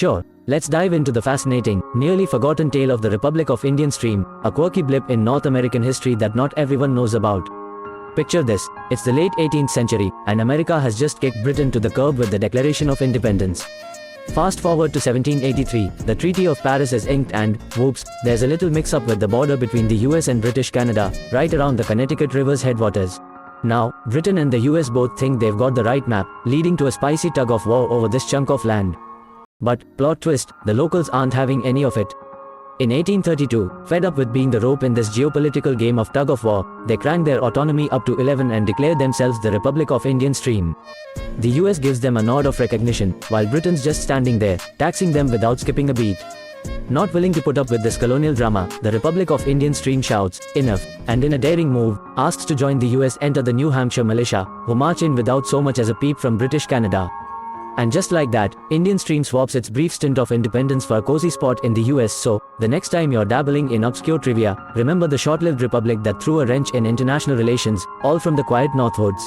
Sure, let's dive into the fascinating, nearly forgotten tale of the Republic of Indian Stream, a quirky blip in North American history that not everyone knows about. Picture this, it's the late 18th century, and America has just kicked Britain to the curb with the Declaration of Independence. Fast forward to 1783, the Treaty of Paris is inked and, whoops, there's a little mix-up with the border between the US and British Canada, right around the Connecticut River's headwaters. Now, Britain and the US both think they've got the right map, leading to a spicy tug of war over this chunk of land. But, plot twist, the locals aren't having any of it. In 1832, fed up with being the rope in this geopolitical game of tug of war, they cranked their autonomy up to 11 and declared themselves the Republic of Indian Stream. The US gives them a nod of recognition, while Britain's just standing there, taxing them without skipping a beat. Not willing to put up with this colonial drama, the Republic of Indian Stream shouts, "Enough," and in a daring move, asks to join the US enter the New Hampshire militia, who march in without so much as a peep from British Canada. And just like that, Indian Stream swaps its brief stint of independence for a cozy spot in the US. So, the next time you're dabbling in obscure trivia, remember the short-lived republic that threw a wrench in international relations, all from the quiet Northwoods.